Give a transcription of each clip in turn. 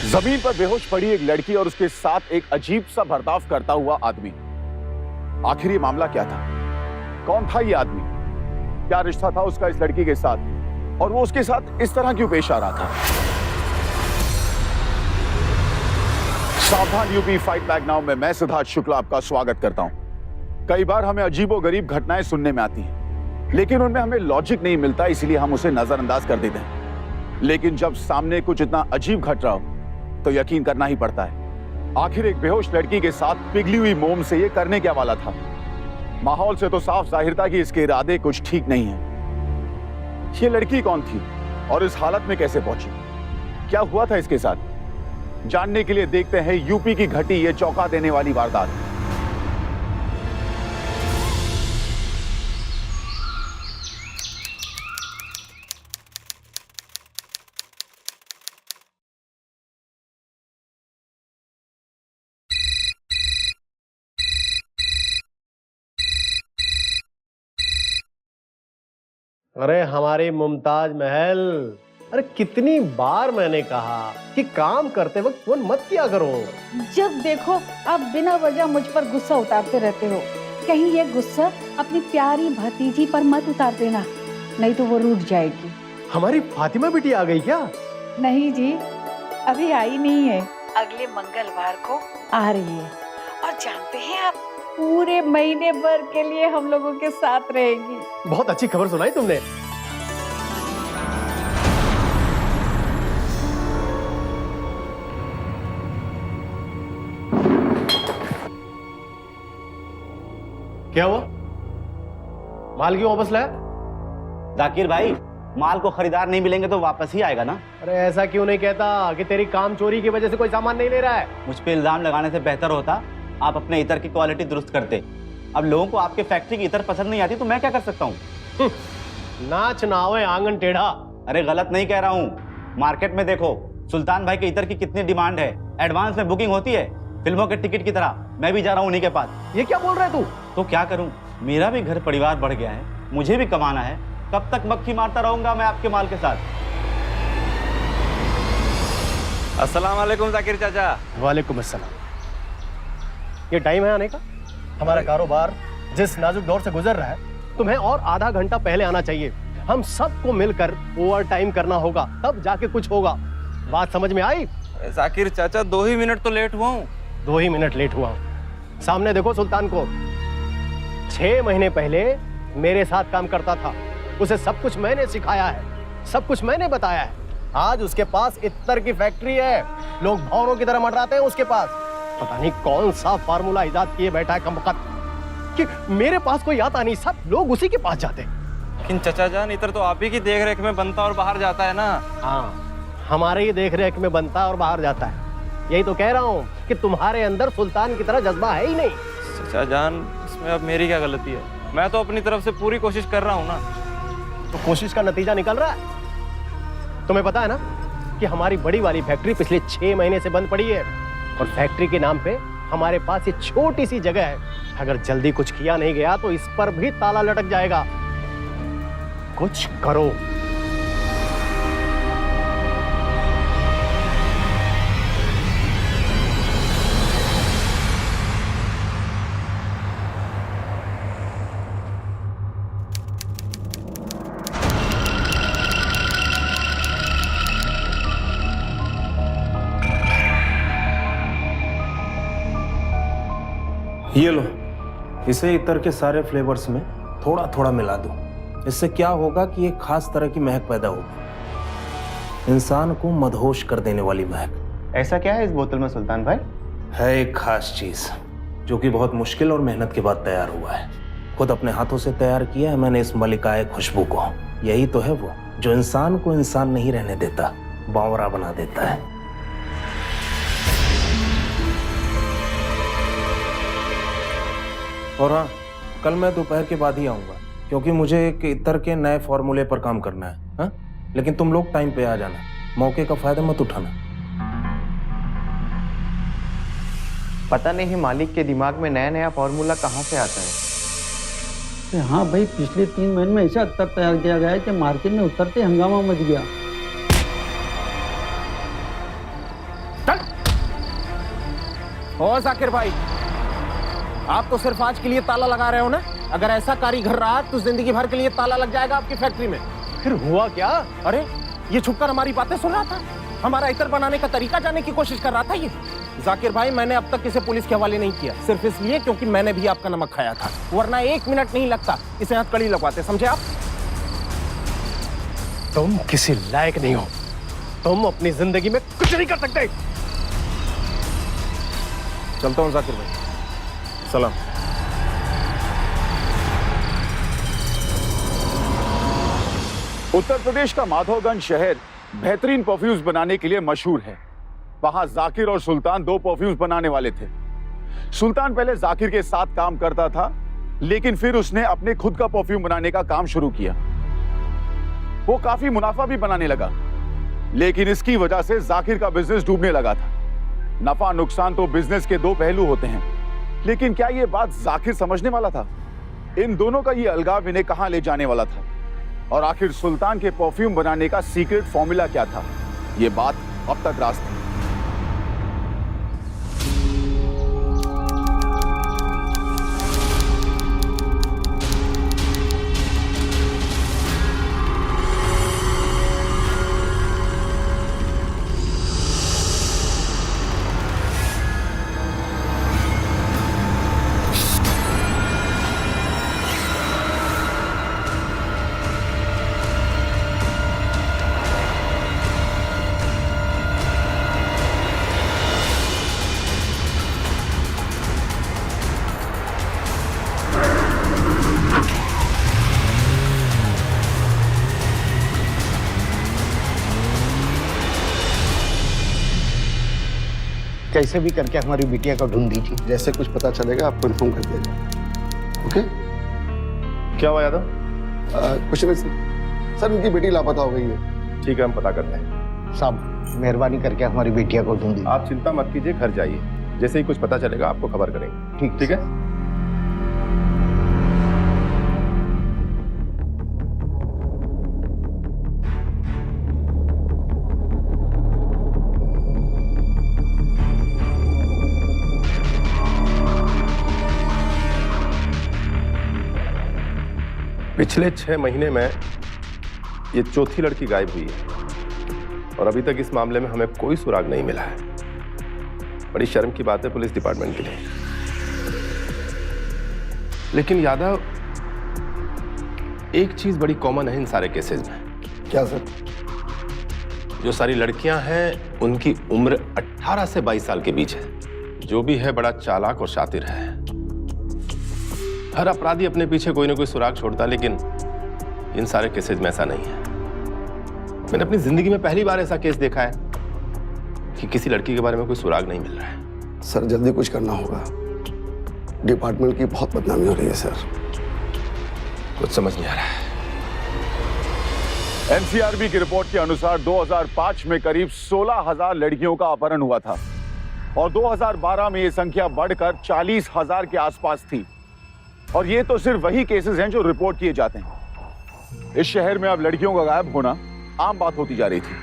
जमीन पर बेहोश पड़ी एक लड़की और उसके साथ एक अजीब सा बर्ताव करता हुआ आदमी। आखिर ये मामला क्या था? कौन था ये आदमी? क्या रिश्ता था उसका इस लड़की के साथ और वो उसके साथ इस तरह क्यों पेश आ रहा था? सावधान यूपी फाइट बैक नाउ में मैं सिद्धार्थ शुक्ला आपका स्वागत करता हूं। कई बार हमें अजीबोगरीब घटनाएं सुनने में आती हैं, लेकिन उनमें हमें लॉजिक नहीं मिलता, इसीलिए हम उसे नजरअंदाज कर देते हैं। लेकिन जब सामने कुछ इतना अजीब घट रहा हो तो यकीन करना ही पड़ता है। आखिर एक बेहोश लड़की के साथ पिघली हुई मोम से ये करने क्या वाला था? माहौल से तो साफ जाहिर था कि इसके इरादे कुछ ठीक नहीं है। ये लड़की कौन थी और इस हालत में कैसे पहुंची? क्या हुआ था इसके साथ? जानने के लिए देखते हैं यूपी की घटी ये चौंका देने वाली वारदात। अरे हमारी मुमताज महल, अरे कितनी बार मैंने कहा कि काम करते वक्त फोन मत किया करो। जब देखो आप बिना वजह मुझ पर गुस्सा उतारते रहते हो। कहीं ये गुस्सा अपनी प्यारी भतीजी पर मत उतार देना, नहीं तो वो रूठ जाएगी। हमारी फातिमा बेटी आ गई क्या? नहीं जी, अभी आई नहीं है, अगले मंगलवार को आ रही है। और जानते हैं आप, पूरे महीने भर के लिए हम लोगों के साथ रहेगी। बहुत अच्छी खबर सुनाई तुमने। क्या हुआ? माल क्यों वापस लाया? जाकिर भाई, माल को खरीदार नहीं मिलेंगे तो वापस ही आएगा ना। अरे ऐसा क्यों नहीं कहता कि तेरी काम चोरी की वजह से कोई सामान नहीं ले रहा है। मुझ पे इल्जाम लगाने से बेहतर होता आप अपने इतर की क्वालिटी दुरुस्त करते। अब लोगों को आपके फैक्ट्री की इतर पसंद नहीं आती तो मैं क्या कर सकता हूँ? नाच ना होए आंगन टेढ़ा। अरे गलत नहीं कह रहा हूँ, मार्केट में देखो सुल्तान भाई के इतर की कितनी डिमांड है। एडवांस में बुकिंग होती है, फिल्मों के टिकट की तरह। मैं भी जा रहा हूँ उन्हीं के पास। ये क्या बोल रहा है तू? तो क्या करूँ, मेरा भी घर परिवार बढ़ गया है, मुझे भी कमाना है। कब तक मक्खी मारता रहूंगा मैं आपके माल के साथ? अस्सलाम वालेकुम जाकिर चाचा। वालेकुम अस्सलाम। ये टाइम है आने का? हमारा कारोबार जिस नाजुक दौर से गुजर रहा है, तुम्हें और आधा घंटा पहले आना चाहिए। हम सबको मिलकर ओवर टाइम करना होगा, तब जाके कुछ होगा। बात समझ में आई? जाकिर चाचा 2 ही मिनट तो लेट हुआ हूँ। 2 ही मिनट लेट हुआ हूं। सामने देखो सुल्तान को। 6 महीने पहले मेरे साथ काम करता था, उसे सब कुछ मैंने सिखाया है, सब कुछ मैंने बताया है। आज उसके पास इत्तर की फैक्ट्री है, लोग भौरों की तरह मंडराते हैं उसके पास। पता नहीं कौन सा फार्मूला इजाद किए बैठा है कमबख्त कि मेरे पास कोई आता नहीं, सब लोग उसी के पास जाते हैं। लेकिन चाचा जान, इतर तो आप ही की देख रेख में बनता और बाहर जाता है ना। हाँ, हमारे ही देख रेख में बनता और बाहर जाता है। यही तो कह रहा हूँ कि तुम्हारे अंदर सुल्तान की तरह जज्बा है ही नहीं। चाचा जान, इसमें अब मेरी क्या गलती है? मैं तो अपनी तरफ से पूरी कोशिश कर रहा हूँ ना। तो कोशिश का नतीजा निकल रहा है। तुम्हें पता है ना कि हमारी बड़ी वाली फैक्ट्री पिछले 6 महीने से बंद पड़ी है, और फैक्ट्री के नाम पे हमारे पास ये छोटी सी जगह है। अगर जल्दी कुछ किया नहीं गया तो इस पर भी ताला लटक जाएगा। कुछ करो। ये लो, इसे इतर के सारे फ्लेवर्स में थोड़ा थोड़ा मिला दो। इससे क्या होगा कि एक खास तरह की महक पैदा होगी, इंसान को मदहोश कर देने वाली महक। ऐसा क्या है इस बोतल में सुल्तान भाई? है एक खास चीज जो कि बहुत मुश्किल और मेहनत के बाद तैयार हुआ है। खुद अपने हाथों से तैयार किया है मैंने इस मलिकाए खुशबू को। यही तो है वो जो इंसान को इंसान नहीं रहने देता, बावरा बना देता है। और हाँ, कल मैं दोपहर के बाद ही आऊंगा, क्योंकि मुझे एक इतर के नए फॉर्मूले पर काम करना है। हाँ? लेकिन तुम लोग टाइम पे आ जाना, मौके का फायदा मत उठाना। पता नहीं मालिक के दिमाग में नया नया फॉर्मूला कहाँ से आता है। हाँ भाई, पिछले 3 महीने में ऐसा अत्तर तैयार किया गया है कि मार्केट में उतरते हंगामा मच गया। ओ जाकिर भाई, आप तो सिर्फ आज के लिए ताला लगा रहे हो ना? अगर ऐसा कारीगर रहा तो जिंदगी भर के लिए ताला लग जाएगा आपकी फैक्ट्री में। फिर हुआ क्या? अरे ये छुपकर हमारी बातें सुन रहा था, हमारा इत्र बनाने का तरीका जानने की कोशिश कर रहा था ये। जाकिर भाई, मैंने अब तक इसे पुलिस के हवाले नहीं किया, सिर्फ इसलिए क्योंकि मैंने भी आपका नमक खाया था, वरना 1 मिनट नहीं लगता इसे हथकड़ी लगवाते, समझे आप? तुम किसी लायक नहीं हो, तुम अपनी जिंदगी में कुछ नहीं कर सकते। चलता हूँ जाकिर भाई, सलाम। उत्तर प्रदेश का माधवगंज शहर बेहतरीन परफ्यूम्स बनाने के लिए मशहूर है। वहां जाकिर और सुल्तान 2 परफ्यूम्स बनाने वाले थे। सुल्तान पहले जाकिर के साथ काम करता था, लेकिन फिर उसने अपने खुद का परफ्यूम बनाने का काम शुरू किया। वो काफी मुनाफा भी बनाने लगा, लेकिन इसकी वजह से जाकिर का बिजनेस डूबने लगा था। नफा नुकसान तो बिजनेस के 2 पहलू होते हैं, लेकिन क्या ये बात जाकिर समझने वाला था? इन दोनों का ये अलगाव इन्हें कहां ले जाने वाला था? और आखिर सुल्तान के परफ्यूम बनाने का सीक्रेट फॉर्मूला क्या था? ये बात अब तक राज थी। कैसे भी करके हमारी बिटिया को ढूंढ दीजिए। जैसे कुछ पता चलेगा आपको इन्फॉर्म कर देगा। ओके? क्या हुआ यादव? कुछ नहीं सर, उनकी बेटी लापता हो गई है। ठीक है, हम पता करते हैं। साहब मेहरबानी करके हमारी बिटिया को ढूंढ दीजिए। आप चिंता मत कीजिए, घर जाइए, जैसे ही कुछ पता चलेगा आपको खबर करेंगे। ठीक है? पिछले 6 महीने में ये चौथी लड़की गायब हुई है और अभी तक इस मामले में हमें कोई सुराग नहीं मिला है। बड़ी शर्म की बात है पुलिस डिपार्टमेंट के लिए। लेकिन यादव, एक चीज बड़ी कॉमन है इन सारे केसेस में। क्या सर? जो सारी लड़कियां हैं उनकी उम्र 18 से 22 साल के बीच है। जो भी है बड़ा चालाक और शातिर है। हर अपराधी अपने पीछे कोई ना कोई सुराग छोड़ता, लेकिन इन सारे केसेस में ऐसा नहीं है। मैंने अपनी जिंदगी में पहली बार ऐसा केस देखा है कि किसी लड़की के बारे में कोई सुराग नहीं मिल रहा है। सर जल्दी कुछ करना होगा, डिपार्टमेंट की बहुत बदनामी हो रही है सर। कुछ समझ नहीं आ रहा है। एनसीआरबी की रिपोर्ट के अनुसार 2005 में करीब 16,000 लड़कियों का अपहरण हुआ था और 2012 में यह संख्या बढ़कर 40,000 के आसपास थी। और ये तो सिर्फ वही केसेस हैं जो रिपोर्ट किए जाते हैं। इस शहर में अब लड़कियों का गायब होना आम बात होती जा रही थी।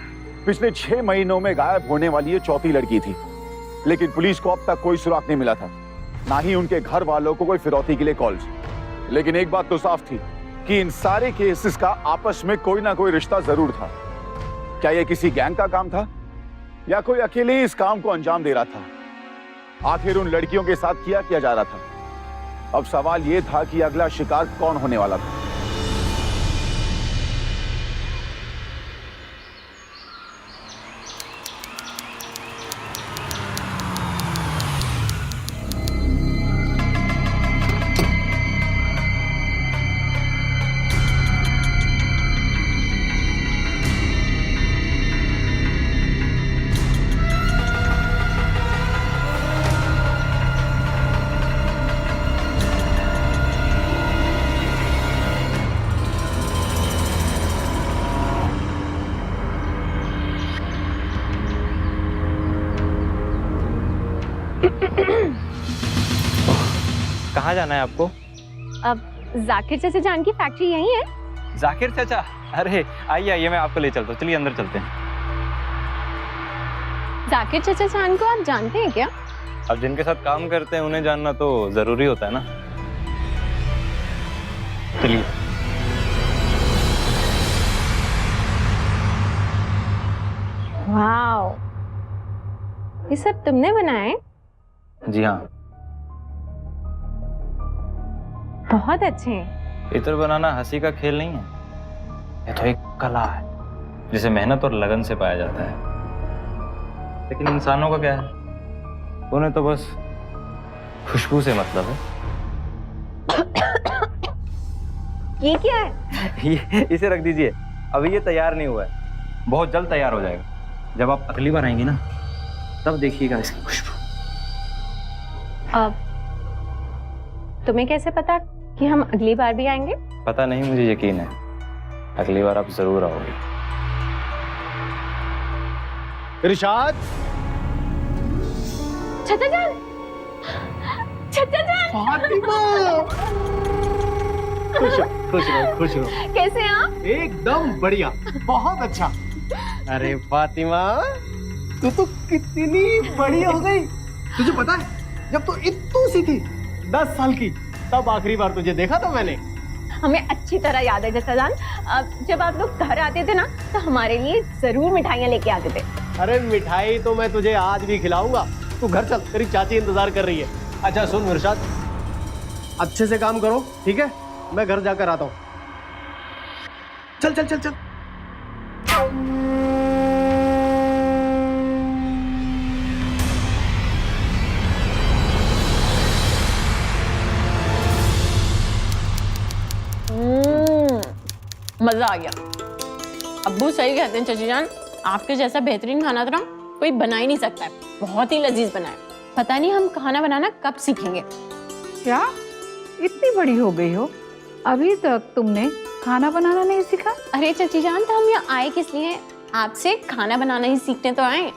पिछले 6 महीनों में गायब होने वाली ये चौथी लड़की थी, लेकिन पुलिस को अब तक कोई सुराग नहीं मिला था, ना ही उनके घर वालों को कोई फिरौती के लिए कॉल्स। लेकिन एक बात तो साफ थी कि इन सारे केसेस का आपस में कोई ना कोई रिश्ता जरूर था। क्या यह किसी गैंग का काम था या कोई अकेले ही इस काम को अंजाम दे रहा था? आखिर उन लड़कियों के साथ किया जा रहा था? अब सवाल यह था कि अगला शिकार कौन होने वाला था। कहाँ जाना है आपको? अब जाकिर चाचा जान की फैक्ट्री यही है। जाकिर चाचा? अरे आइए आइए, मैं आपको ले चलता हूँ। चलिए अंदर चलते हैं। जाकिर चाचा जान को आप जानते हैं क्या? अब जिनके साथ काम करते हैं उन्हें जानना तो जरूरी होता है ना। चलिए। वाओ, ये सब तुमने बनाए? जी हाँ। बहुत अच्छे हैं। इत्र बनाना हंसी का खेल नहीं है, ये तो एक कला है जिसे मेहनत और लगन से पाया जाता है। लेकिन इंसानों का क्या है, उन्हें तो बस खुशबू से मतलब है। ये क्या है? ये इसे रख दीजिए, अभी ये तैयार नहीं हुआ है, बहुत जल्द तैयार हो जाएगा। जब आप अगली बार आएंगी ना, तब देखिएगा इसकी खुशबू। अब तुम्हें कैसे पता कि हम अगली बार भी आएंगे? पता नहीं, मुझे यकीन है अगली बार आप जरूर आओगे। इरशाद, चाचा जान, चाचा जान, फातिमा, खुश रहो, खुश रहो, खुश रहो। कैसे हैं आप? एकदम बढ़िया, बहुत अच्छा। अरे फातिमा, तू तो कितनी बड़ी हो गई। तुझे पता है, जब तू इतनी सी थी, 10 साल की, तब आखिरी बार तुझे देखा था मैंने। हमें अच्छी तरह याद है चाचा जान, जब आप लोग घर आते थे ना, तो हमारे लिए जरूर मिठाइयाँ लेके आते थे। अरे मिठाई तो मैं तुझे आज भी खिलाऊंगा, तू घर चल, तेरी चाची इंतजार कर रही है। अच्छा सुन इरशाद, अच्छे से काम करो, ठीक है? मैं घर जाकर आता हूँ। चल चल चल चल। मजा आ गया। अब्बू सही कहते हैं चाची जान, आपके जैसा बेहतरीन खाना तो ना कोई बना ही नहीं सकता है। बहुत ही लजीज बना है। पता नहीं हम खाना बनाना कब सीखेंगे। क्या इतनी बड़ी हो गई हो, अभी तक तुमने खाना बनाना नहीं सीखा? अरे चाची जान, तो हम यहाँ आए किस लिए? आपसे खाना बनाना ही सीखने तो आए।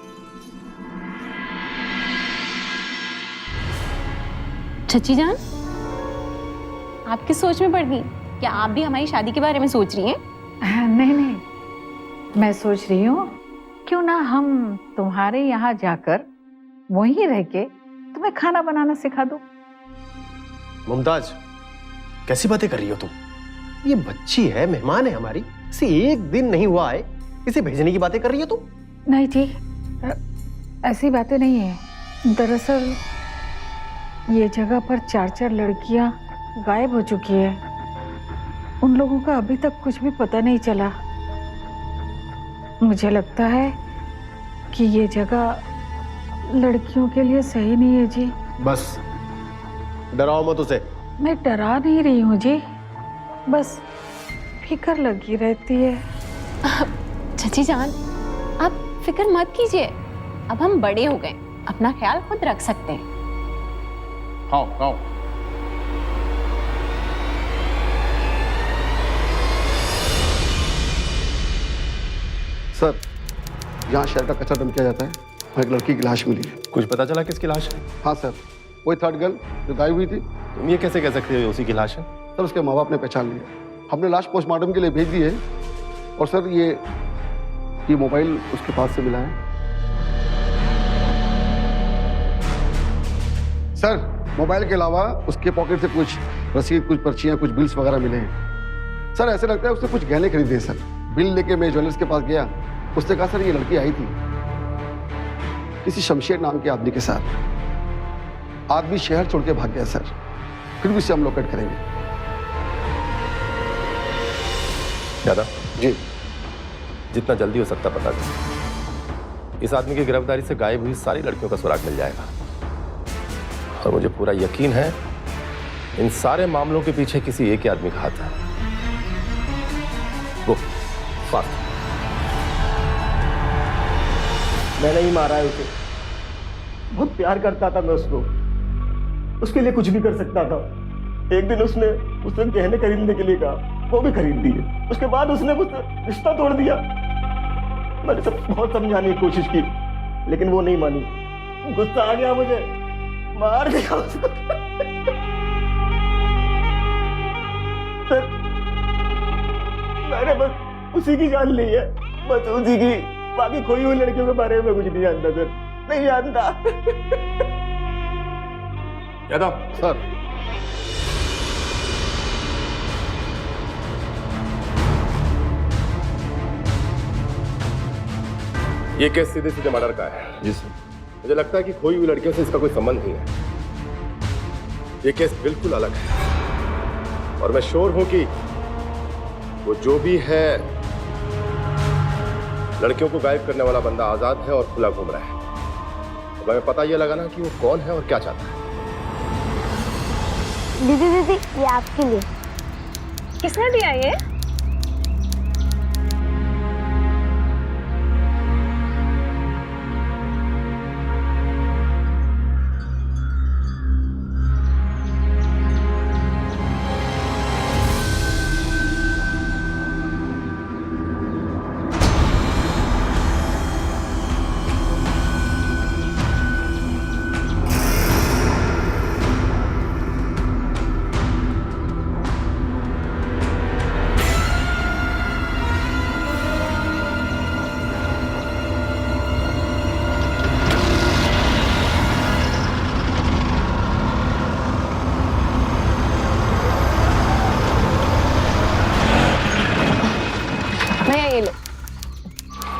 चाची जान, आपकी सोच में पड़ गई क्या? आप भी हमारी शादी के बारे में सोच रही हैं? नहीं नहीं, मैं सोच रही हूँ क्यों ना हम तुम्हारे यहाँ जाकर वहीं रह के तुम्हें खाना बनाना सिखा दूँ। मुमताज, कैसी बातें कर रही हो तुम? ये बच्ची है, मेहमान है हमारी, इसे एक दिन नहीं हुआ है, इसे भेजने की बातें कर रही हो तुम? नहीं जी, ऐसी बातें नहीं है। दरअसल ये जगह पर 4-4 लड़कियां गायब हो चुकी है। उन लोगों का अभी तक कुछ भी पता नहीं चला। मुझे लगता है कि ये जगह लड़कियों के लिए सही नहीं है जी। बस डराओ मत उसे। मैं डरा नहीं रही हूँ जी, बस फिक्र लगी रहती है। चाची जान, आप फिक्र मत कीजिए, अब हम बड़े हो गए, अपना ख्याल खुद रख सकते हैं। खाओ खाओ। सर, यहाँ शहर का कचरा डंप किया जाता है और एक लड़की की लाश मिली है। कुछ पता चला किसकी लाश है? हाँ सर, वही 3rd गर्ल जो गायब हुई थी। तुम ये कैसे कह सकते हो उसी की लाश है? सर, उसके माँ बाप ने पहचान लिया। हमने लाश पोस्टमार्टम के लिए भेज दी है। और सर, ये मोबाइल उसके पास से मिला है। सर, मोबाइल के अलावा उसके पॉकेट से कुछ रसीद, कुछ पर्चियाँ, कुछ बिल्स वगैरह मिले हैं। सर, ऐसे लगता है उसने कुछ गहने खरीदे। सर, बिल लेके मैं ज्वेलर्स के पास गया, उसने कहा सर ये लड़की आई थी किसी शमशेर नाम के आदमी के साथ। आदमी शहर छोड़ के भाग गया सर, फिर भी इसे हम लोकेट करेंगे। दादा जी, जितना जल्दी हो सकता पता करें। इस आदमी की गिरफ्तारी से गायब हुई सारी लड़कियों का सुराग मिल जाएगा। और मुझे पूरा यकीन है इन सारे मामलों के पीछे किसी एक ही आदमी का हाथ है, वो फातिमा। मैंने ही मारा है उसे। बहुत प्यार करता था मैं उसको, उसके लिए कुछ भी कर सकता था। एक दिन उसने उससे गहने खरीदने के लिए कहा, वो भी खरीद दिए। उसके बाद उसने मुझसे रिश्ता तोड़ दिया। मैंने सब बहुत समझाने की कोशिश की, लेकिन वो नहीं मानी। गुस्सा आ गया मुझे, मार दिया उसको। सर, मैंने बस उसी की जान ली है, बस उसी की। बाकी खोई हुई लड़कियों के बारे में कुछ नहीं जानता सर, नहीं जानता। यादव सर ये केस सीधे सीधे मर्डर का है। जी सर। मुझे लगता है कि खोई हुई लड़कियों से इसका कोई संबंध नहीं है। ये केस बिल्कुल अलग है और मैं श्योर हूं कि वो जो भी है लड़कियों को गायब करने वाला बंदा आजाद है और खुला घूम रहा है। तो हमें पता ये लगाना कि वो कौन है और क्या चाहता है। दीदी दीदी ये आपके लिए। किसने दिया ये?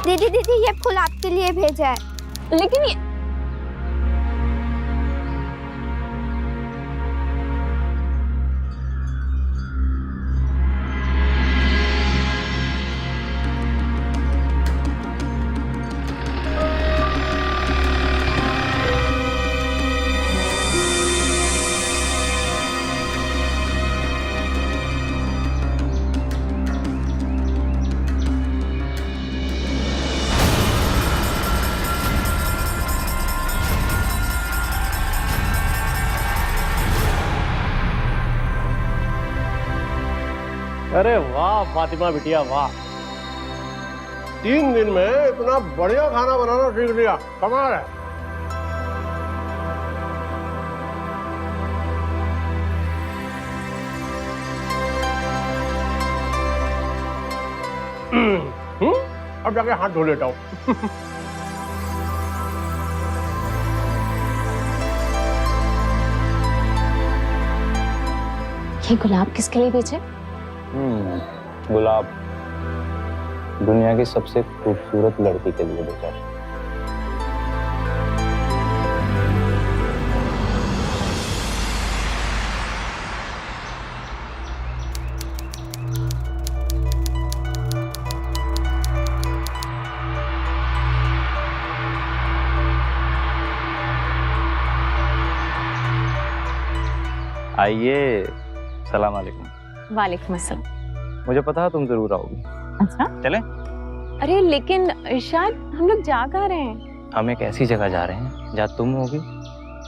दीदी दीदी ये फूल आपके लिए भेजा है। लेकिन ये अरे वाह फातिमा बिटिया वाह, 3 दिन में इतना बढ़िया खाना बनाना सीख लिया, कमाल है। अब जाके हाथ धो लेता हूँ। ये गुलाब किसके लिए बेचे? गुलाब दुनिया की सबसे खूबसूरत लड़की के लिए बेचा। आइए, सलाम अलैकुम। वालेकुम अस्सलाम। मुझे पता है तुम जरूर आओगी। अच्छा चलें? अरे लेकिन इरशाद, हम लोग जा कहाँ रहे हैं? हम एक ऐसी जगह जा रहे हैं जहाँ तुम होगी,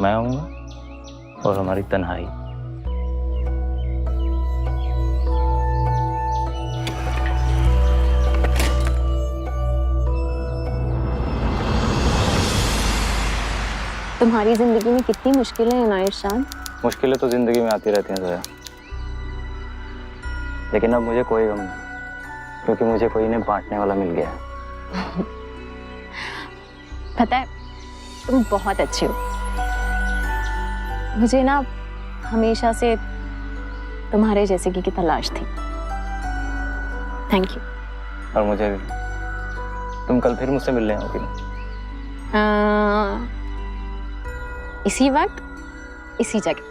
मैं आऊंगा और हमारी तन्हाई। तुम्हारी जिंदगी में कितनी मुश्किलें हैं ना इरशाद। मुश्किलें तो जिंदगी में आती रहती हैं ज़ोया, लेकिन अब मुझे कोई गम नहीं, क्योंकि मुझे कोई इन्हें बांटने वाला मिल गया है। पता है तुम बहुत अच्छे हो। मुझे ना हमेशा से तुम्हारे जैसे की तलाश थी। Thank you. और मुझे भी। तुम कल फिर मुझसे मिलने आओगी ना? इसी वक्त इसी जगह।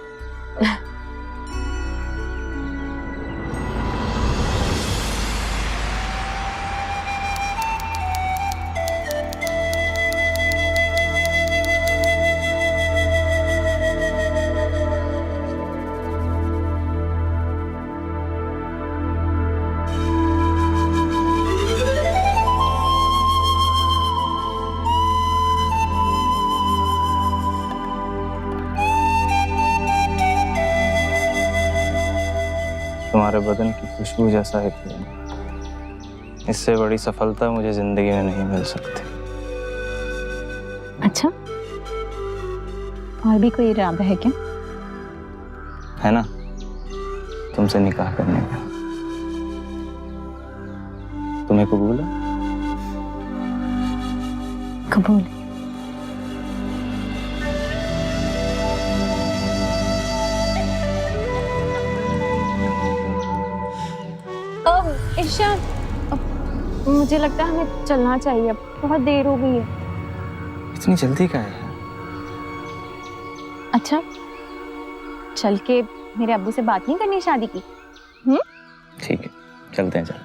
तुम्हारे बदन की खुशबू जैसा है प्रेम, इससे बड़ी सफलता मुझे जिंदगी में नहीं मिल सकती। अच्छा, और भी कोई इरादा है क्या? है ना, तुमसे निकाह करने का। तुम्हें कबूल है? कबूल है। इरशाद, मुझे लगता है हमें चलना चाहिए, अब बहुत देर हो गई है। इतनी जल्दी का है? अच्छा, चल के मेरे अब्बू से बात नहीं करनी शादी की? ठीक है, चलते हैं। चल।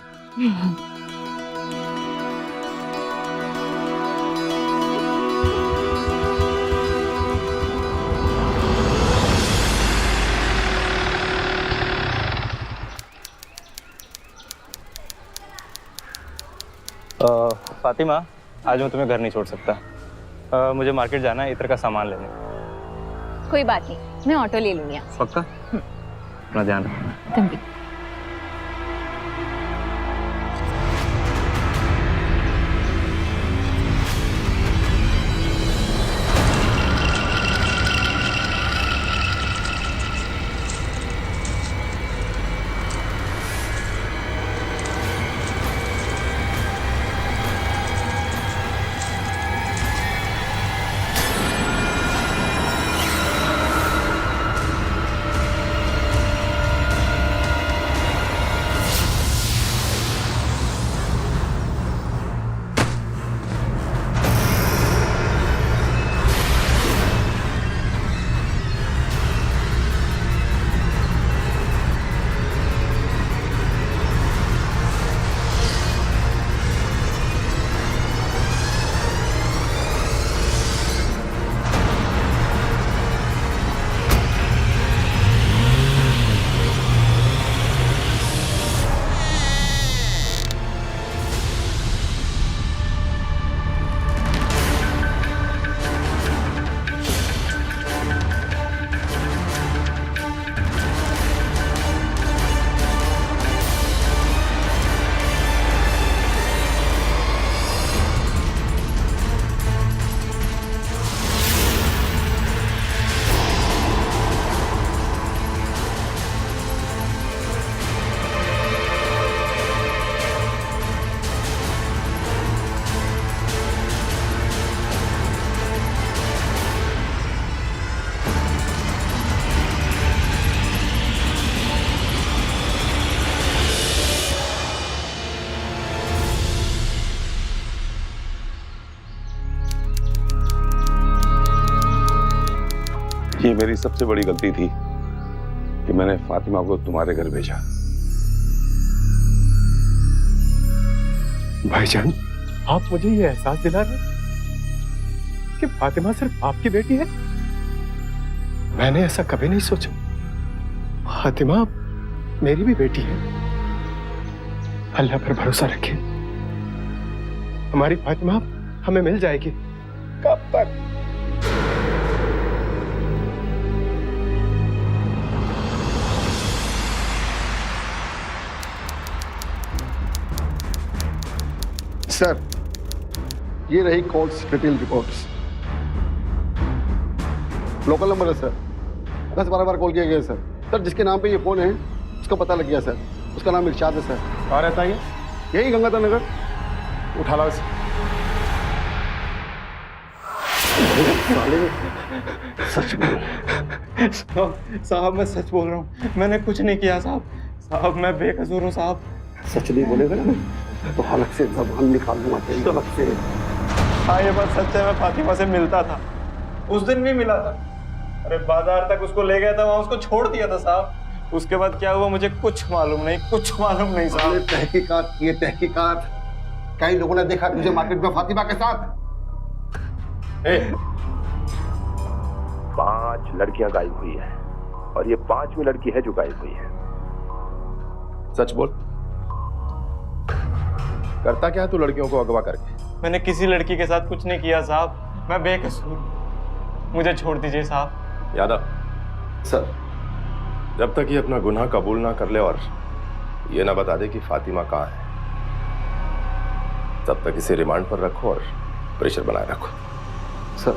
फातिमा, आज मैं तुम्हें घर नहीं छोड़ सकता। मुझे मार्केट जाना है इत्र का सामान लेने। कोई बात नहीं, मैं ऑटो ले लूंगी। पक्का? अपना ध्यान रखना। तुम भी। ये मेरी सबसे बड़ी गलती थी कि मैंने फातिमा को तुम्हारे घर भेजा। भाईजान, आप मुझे ये एहसास दिला रहे कि फातिमा सिर्फ आपकी बेटी है? मैंने ऐसा कभी नहीं सोचा। फातिमा मेरी भी बेटी है। अल्लाह पर भरोसा रखिए, हमारी फातिमा हमें मिल जाएगी। कब तक? सर, ये रही calls detail reports. Local number है सर, 10-12 बार कॉल किया गया सर। सर, जिसके नाम पे ये फोन है उसका पता लग गया सर। उसका नाम इरशाद है सर। कहाँ रहता है ये? यही गंगाधर नगर। उठा लो इसे। सच बोल। साहब मैं सच बोल रहा हूँ, मैंने कुछ नहीं किया साहब। साहब मैं बेकसूर हूँ साहब। सच नहीं बोलेगा ना तो हलक से जबान निकाल दूंगा तेरी हलक से। हाँ, ये बात सच है, मैं फातिमा से मिलता था, उस दिन भी मिला था। अरे बाजार तक उसको ले गया था, वहां उसको छोड़ दिया था साहब। उसके बाद क्या हुआ मुझे कुछ मालूम नहीं, कुछ मालूम नहीं साहब। तहकीकात किए तहकीकात। कई लोगों ने देखा तुझे मार्केट में फातिमा के साथ। 5 लड़कियां गायब हुई है और ये 5वीं लड़की है जो गायब हुई है। सच बोल, करता क्या तू लड़कियों को अगवा करके? मैंने किसी लड़की के साथ कुछ नहीं किया साहब, मैं बेकसूर, मुझे छोड़ दीजिए साहब। यादव सर, जब तक ये अपना गुनाह कबूल ना कर ले और ये ना बता दे कि फातिमा कहाँ है, तब तक इसे रिमांड पर रखो और प्रेशर बनाए रखो। सर,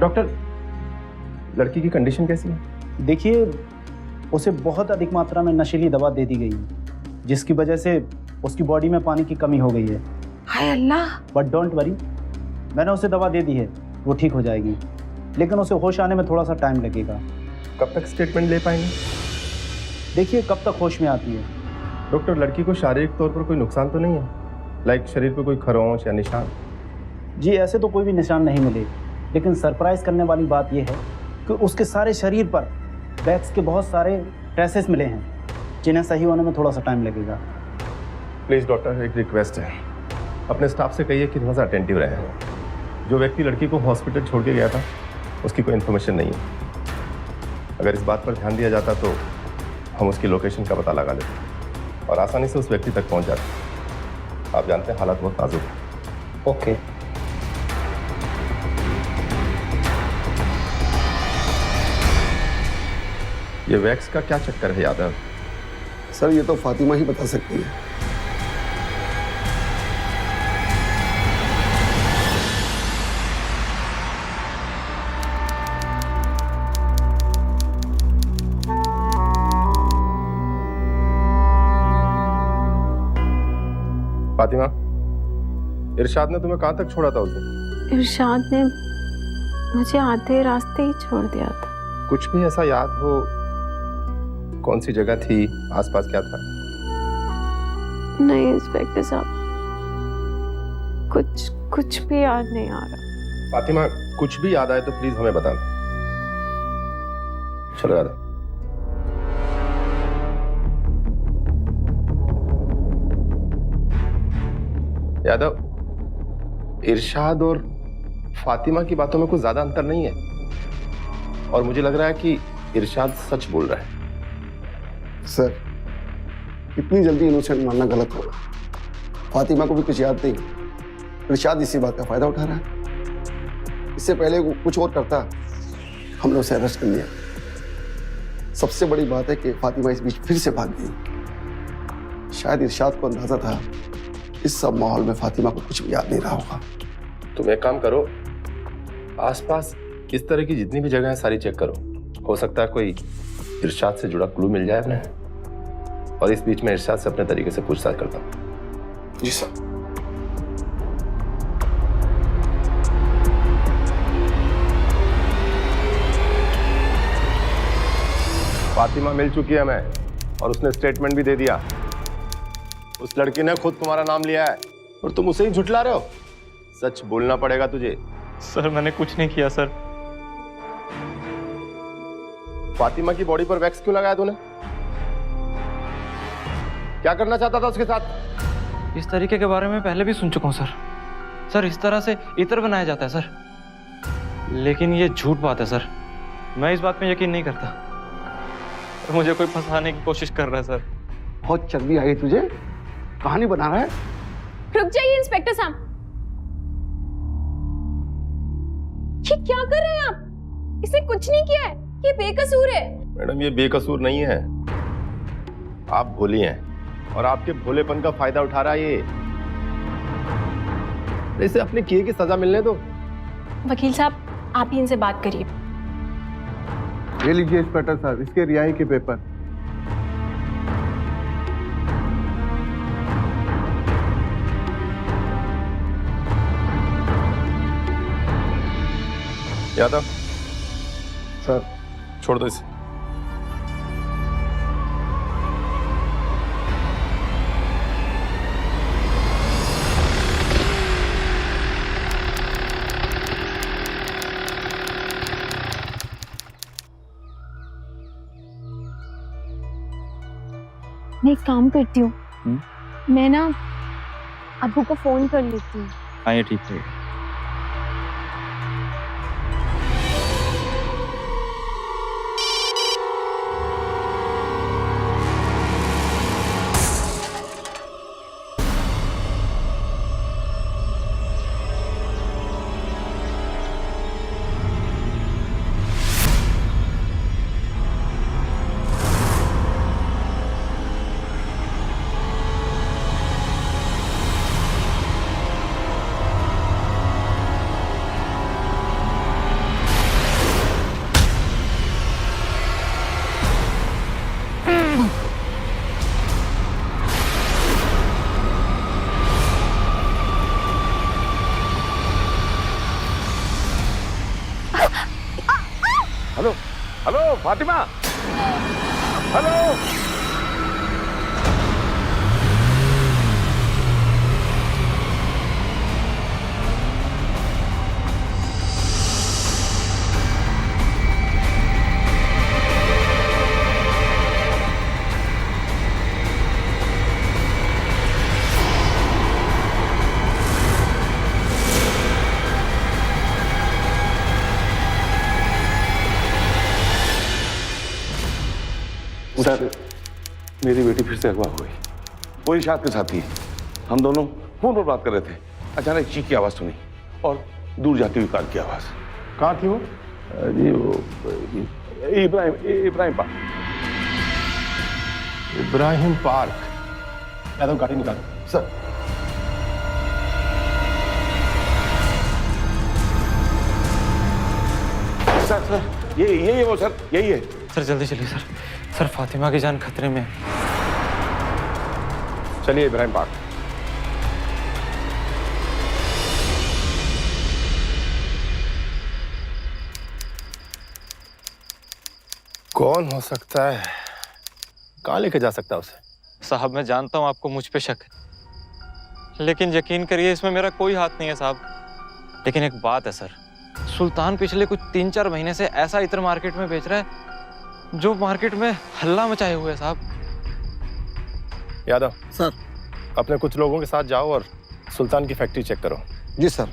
डॉक्टर, लड़की की कंडीशन कैसी है? देखिए, उसे बहुत अधिक मात्रा में नशीली दवा दे दी गई है, जिसकी वजह से उसकी बॉडी में पानी की कमी हो गई है। हाय अल्लाह। बट डोंट वरी, मैंने उसे दवा दे दी है, वो ठीक हो जाएगी, लेकिन उसे होश आने में थोड़ा सा टाइम लगेगा। कब तक स्टेटमेंट ले पाएंगे? देखिए, कब तक होश में आती है। डॉक्टर, लड़की को शारीरिक तौर पर कोई नुकसान तो नहीं है? लाइक शरीर पर कोई खरोंच या निशान? जी, ऐसे तो कोई भी निशान नहीं मिले, लेकिन सरप्राइज करने वाली बात यह है कि उसके सारे शरीर पर वैक्स के बहुत सारे ट्रेसेस मिले हैं, जिन्हें सही होने में थोड़ा सा टाइम लगेगा। प्लीज़ डॉक्टर, एक रिक्वेस्ट है, अपने स्टाफ से कहिए कि थोड़ा सा अटेंटिव रहे। जो व्यक्ति लड़की को हॉस्पिटल छोड़ के गया था, उसकी कोई इन्फॉर्मेशन नहीं है। अगर इस बात पर ध्यान दिया जाता तो हम उसकी लोकेशन का पता लगा लेते और आसानी से उस व्यक्ति तक पहुंच जाते। आप जानते हैं हालात बहुत नाजुक है। ओके। ये वैक्स का क्या चक्कर है यादव? सर ये तो फातिमा ही बता सकती है। फातिमा, इरशाद ने तुम्हें कहाँ तक छोड़ा था उस दिन? इरशाद ने मुझे आधे रास्ते ही छोड़ दिया था। कुछ भी ऐसा याद हो? कौन सी जगह थी, आसपास क्या था? नहीं इंस्पेक्टर साहब, कुछ भी याद नहीं आ रहा। फातिमा, कुछ भी याद आए तो प्लीज हमें बताना। चलो यादव। यादव, इरशाद और फातिमा की बातों में कुछ ज्यादा अंतर नहीं है, और मुझे लग रहा है कि इरशाद सच बोल रहा है। सर, इतनी जल्दी इनोसेंट मानना गलत होगा। फातिमा को भी कुछ याद नहीं, इरशाद इसी बात का फायदा उठा रहा है। इससे पहले वो कुछ और करता, हमने उसे अरेस्ट कर लिया। सबसे बड़ी बात है कि फातिमा इस बीच फिर से भाग गई। शायद इरशाद को अंदाजा था इस सब माहौल में फातिमा को कुछ भी याद नहीं रहा होगा। तुम एक काम करो, आसपास इस तरह की जितनी भी जगह है सारी चेक करो। हो सकता है कोई इरशाद से जुड़ा क्लू मिल जाए अपने। और इस बीच में इरशाद से अपने तरीके से पूछताछ करता हूँ। जी सर। फातिमा मिल चुकी है हमें, और उसने स्टेटमेंट भी दे दिया। उस लड़की ने खुद तुम्हारा नाम लिया है और तुम उसे ही झुठला रहे हो। सच बोलना पड़ेगा तुझे। सर, मैंने कुछ नहीं किया सर। फातिमा की बॉडी पर वैक्स क्यों लगाया तूने? क्या करना चाहता था उसके साथ? इस तरीके के बारे में पहले भी सुन चुका हूं सर। सर, इस तरह से इत्र बनाया जाता है सर, लेकिन ये झूठ बात है सर। मैं इस बात में यकीन नहीं करता। मुझे कोई फंसाने की कोशिश कर रहा है सर। बहुत चर्बी आई तुझे, कहानी बना रहा है। रुक जाइए इंस्पेक्टर साहब, ये क्या कर रहे हैं आप? इसने कुछ नहीं किया है, ये बेकसूर है। मैडम, ये बेकसूर नहीं है, आप भोली हैं और आपके भोलेपन का फायदा उठा रहा है ये। इसे अपने किए की सजा मिलने दो। वकील साहब, आप ही इनसे बात करिए। ये लीजिए इंस्पेक्टर साहब, इसके रिहाई के पेपर। यादव सर, छोड़ दो इसे। मैं एक काम करती हूँ, मैं ना अब्बू को फोन कर लेती हूँ। हाँ, ये ठीक है। Hello Fatima, hello. सर, मेरी बेटी फिर से अगवा हो गई। वो इरशाद के साथ थी। हम दोनों फोन पर बात कर रहे थे। अचानक चीख की आवाज सुनी और दूर जाती हुई कार की आवाज। कहाँ थी वो? जी वो इब्राहिम पार्क। इब्राहिम पार्क। यादव गाड़ी निकालो। सर सर सर यही है वो, सर यही है। सर जल्दी चलिए सर। सर फातिमा की जान खतरे में है। चलिए इब्राहिम पार्क। कौन हो सकता है? कहाँ लेके जा सकता है उसे? साहब मैं जानता हूँ आपको मुझ पे शक है, लेकिन यकीन करिए इसमें मेरा कोई हाथ नहीं है साहब। लेकिन एक बात है सर, सुल्तान पिछले कुछ 3-4 महीने से ऐसा इत्र मार्केट में बेच रहा है जो मार्केट में हल्ला मचाए हुए है साहब। यादव सर, अपने कुछ लोगों के साथ जाओ और सुल्तान की फैक्ट्री चेक करो। जी सर।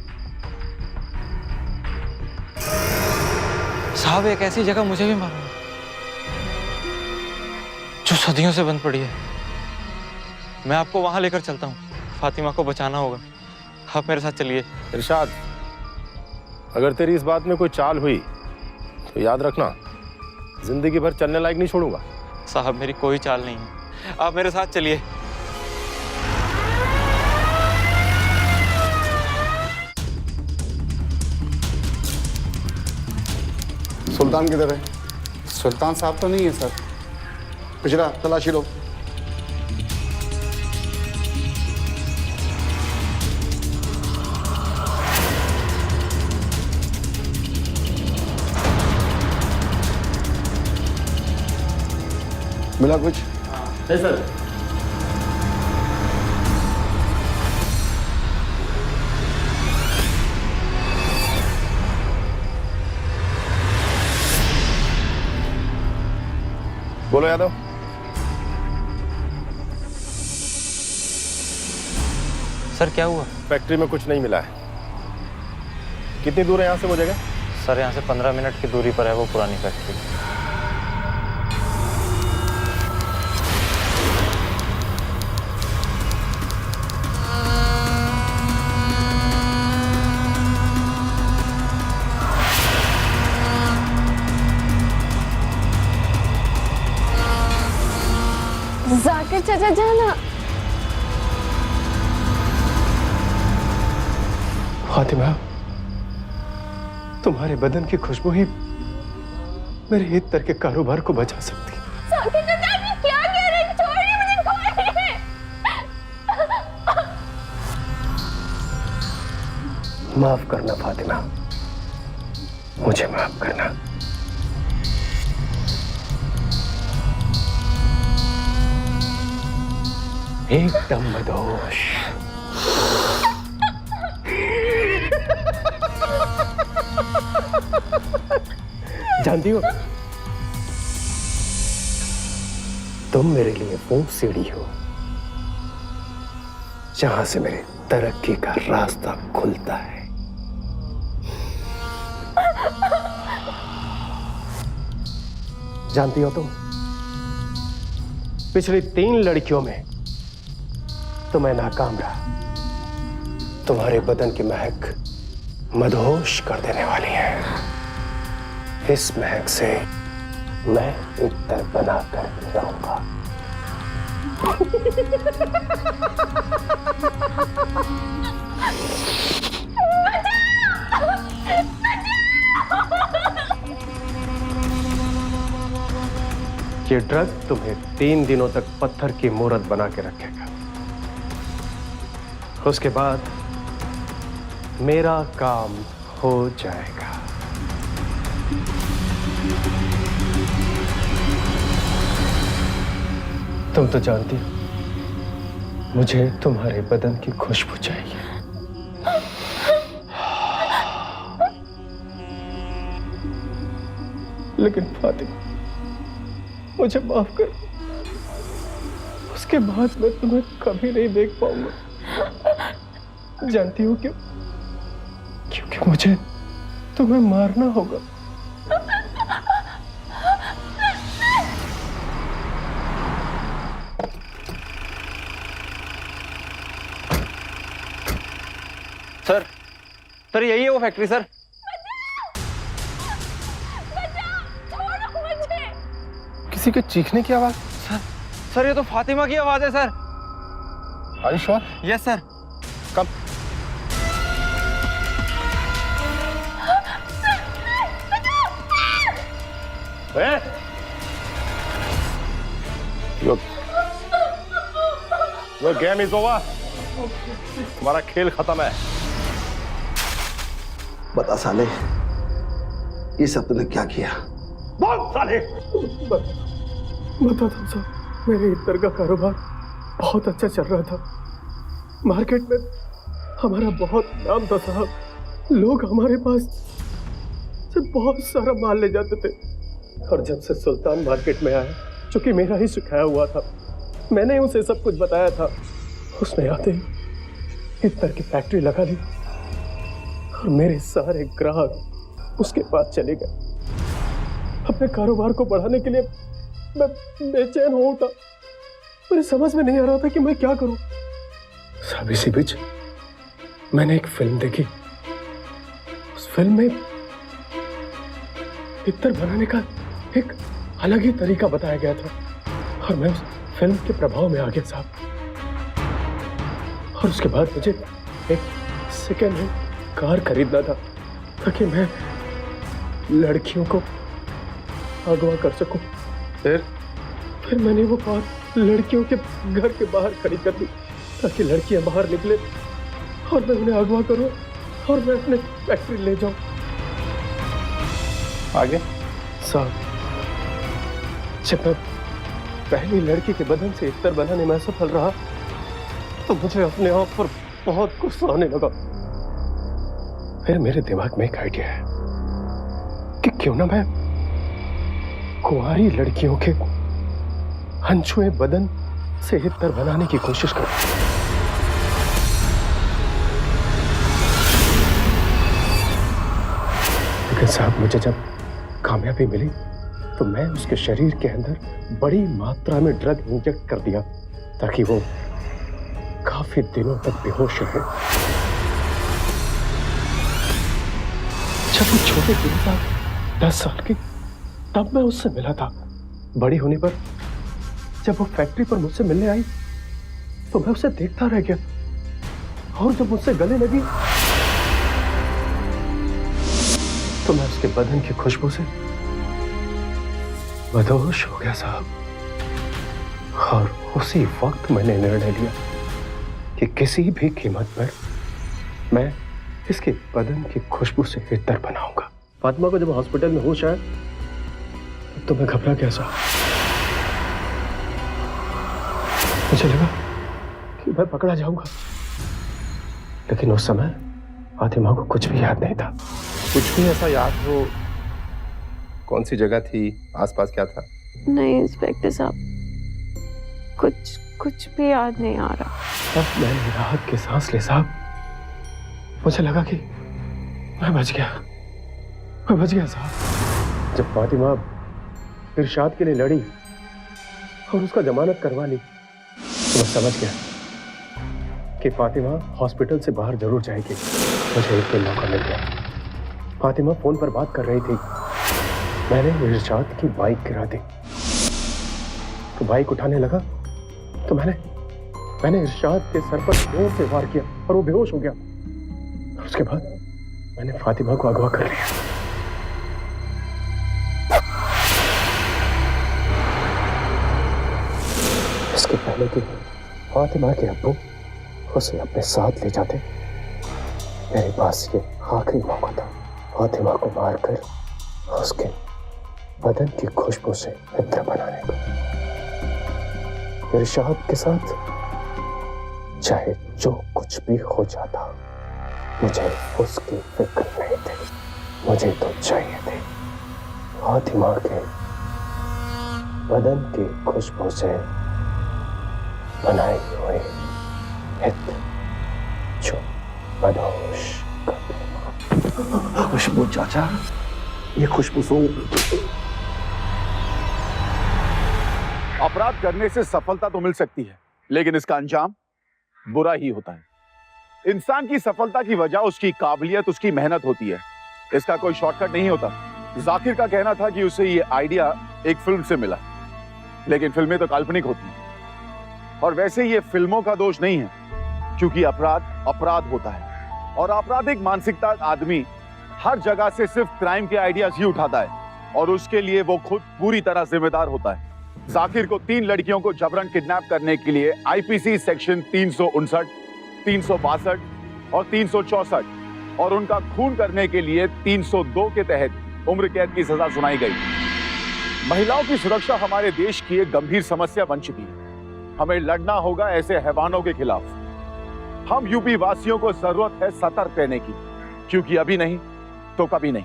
साहब एक ऐसी जगह मुझे भी मालूम है जो सदियों से बंद पड़ी है। मैं आपको वहां लेकर चलता हूँ। फातिमा को बचाना होगा, आप मेरे साथ चलिए। इरशाद, अगर तेरी इस बात में कोई चाल हुई तो याद रखना, जिंदगी भर चलने लायक नहीं छोड़ूंगा। साहब मेरी कोई चाल नहीं है, आप मेरे साथ चलिए। सुल्तान किधर है? सुल्तान साहब तो नहीं है सर। पिछड़ा तलाशी लो। मिला कुछ? है सर। बोलो यादव। सर क्या हुआ? फैक्ट्री में कुछ नहीं मिला है। कितनी दूर है यहाँ से वो जगह? सर यहाँ से 15 मिनट की दूरी पर है वो पुरानी फैक्ट्री। जाकिर चाचा जाना। फातिमा, तुम्हारे बदन की खुशबू ही मेरे इत्र के कारोबार को बचा सकती है। जाकिर चाचा आप क्या कह रहे हैं? छोड़िए मुझे, छोड़िए। माफ करना फातिमा, मुझे माफ करना। एकदम मदहोश। जानती हो, तुम मेरे लिए वो सीढ़ी हो जहां से मेरे तरक्की का रास्ता खुलता है। जानती हो तुम, पिछली 3 लड़कियों में तो मैं नाकाम रहा। तुम्हारे बदन की महक मदहोश कर देने वाली है। इस महक से मैं इत्र बना कर रहूंगा। ये ड्रग तुम्हें 3 दिनों तक पत्थर की मूरत बना के रखेगा। उसके बाद मेरा काम हो जाएगा। तुम तो जानती हो मुझे तुम्हारे बदन की खुशबू चाहिए। लेकिन फातिमा, मुझे माफ कर, उसके बाद मैं तुम्हें कभी नहीं देख पाऊंगा। जानती हो क्यों? क्योंकि मुझे तुम्हें मारना होगा। सर यही है वो फैक्ट्री सर। किसी के चीखने की आवाज। सर ये तो फातिमा की आवाज है sir. Are you sure? Yes sir. Come. Your game is over. तुम्हारा खेल खत्म है। बता साले, ये सब तूने क्या किया? बोल साले। बताता हूँ साहब, मेरे इत्र का कारोबार बहुत अच्छा चल रहा था। मार्केट में हमारा बहुत नाम था साहब। लोग हमारे पास से बहुत सारा माल ले जाते थे। और जब से सुल्तान मार्केट में आया, जो कि मेरा ही सिखाया हुआ था, मैंने उसे सब कुछ बताया था। उसने आते ही इत्र की फैक्ट्री लगा ली और मेरे सारे ग्राहक उसके पास चले गए। अपने कारोबार को बढ़ाने के लिए मैं बेचैन हो उठा। मेरे समझ में नहीं आ रहा था कि मैं क्या करूं। साहब, इसी बीच मैंने एक फिल्म देखी। उस फिल्म में इत्र बनाने का एक अलग ही तरीका बताया गया था और मैं उस फिल्म के प्रभाव में आ गया साहब। और उसके बाद मुझे एक सेकेंड हैंड कार खरीदना था ताकि मैं लड़कियों को अगवा कर सकूं। फिर मैंने वो कार लड़कियों के घर के बाहर खड़ी कर दी ताकि लड़कियां बाहर निकले और मैं उन्हें अगवा करूं और मैं अपने फैक्ट्री ले जाऊं। आगे साहब, जब मैं पहली लड़की के बदन से इत्र बनाने में सफल रहा तो मुझे अपने आप पर बहुत गुस्सा आने लगा। फिर मेरे दिमाग में एक आइडिया है कि क्यों ना मैं कुंवारी लड़कियों के अनछुए बदन से इत्र बनाने की कोशिश करूं। लेकिन साहब, मुझे जब कामयाबी मिली तो मैं उसके शरीर के अंदर बड़ी मात्रा में ड्रग इंजेक्ट कर दिया ताकि वो काफी दिनों तक बेहोश रहे। जब वो छोटे दिन था 10 साल की, तब मैं उससे मिला था। बड़ी होने पर जब वो फैक्ट्री पर मुझसे मिलने आई तो मैं उसे देखता रह गया और जब मुझसे गले लगी तो मैं उसके बदन की खुशबू से मदहोश हो गया साहब। और उसी वक्त मैंने निर्णय लिया कि किसी भी कीमत पर मैं इसके बदन की खुशबू से इत्र बनाऊंगा। फातिमा को जब हॉस्पिटल में होश आया तो मैं घबरा गया साहब। मुझे लगा कि मैं पकड़ा जाऊंगा, लेकिन उस समय फातिमा को कुछ भी याद नहीं था। कुछ भी ऐसा याद हो? कौन सी जगह थी, आसपास क्या था? नहीं इंस्पेक्टर साहब, कुछ भी याद नहीं आ रहा। तब मैंने राहत की सांस ली साहब। मुझे लगा कि मैं बच गया साहब। जब फातिमा इरशाद के लिए लड़ी और उसका जमानत करवा ली तो मैं समझ गया कि फातिमा हॉस्पिटल से बाहर जरूर जाएगी। मुझे एक दिन मौका मिल गया। फातिमा फोन पर बात कर रही थी। मैंने इरशाद की बाइक गिरा दी तो बाइक उठाने लगा तो मैंने इरशाद के सर पर जोर से वार किया और वो बेहोश हो गया। और उसके बाद मैंने फातिमा को अगवा कर लिया। इसके पहले कि फातिमा के अब्बू उसे अपने साथ ले जाते, मेरे पास ये आखिरी मौका था फातिमा को मारकर उसके बदन की खुशबू से इत्र बनाने का। इरशाद के साथ चाहे जो कुछ भी हो जाता, मुझे उसकी फिक्र नहीं थी। मुझे तो चाहिए थी फातिमा के बदन की खुशबू से बनाई हुई हित जो मदहोश खुशबू चाचा, ये खुशबू सो अपराध करने से सफलता तो मिल सकती है, लेकिन इसका अंजाम बुरा ही होता है। इंसान की सफलता की वजह उसकी काबिलियत, उसकी मेहनत होती है। इसका कोई शॉर्टकट नहीं होता। जाकिर का कहना था कि उसे ये आइडिया एक फिल्म से मिला, लेकिन फिल्में तो काल्पनिक होती हैं। और वैसे ये फिल्मों का दोष नहीं है, क्योंकि अपराध अपराध होता है और आपराधिक मानसिकता आदमी हर जगह से सिर्फ क्राइम के आइडियाज ही उठाता है और उसके लिए वो खुद पूरी तरह जिम्मेदार होता है। जाकिर को 3 लड़कियों को जबरन किडनैप करने के लिए आईपीसी सेक्शन 359, 362 और 364 और उनका खून करने के लिए 302 के तहत उम्र कैद की सजा सुनाई गई। महिलाओं की सुरक्षा हमारे देश की एक गंभीर समस्या बन चुकी है। हमें लड़ना होगा ऐसे हैवानों के खिलाफ। हम यूपी वासियों को जरूरत है सतर्क रहने की, क्योंकि अभी नहीं तो कभी नहीं।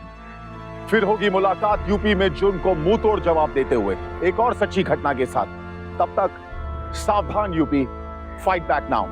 फिर होगी मुलाकात यूपी में जुर्म को मुंह तोड़ जवाब देते हुए एक और सच्ची घटना के साथ। तब तक सावधान यूपी, फाइट बैक नाउ।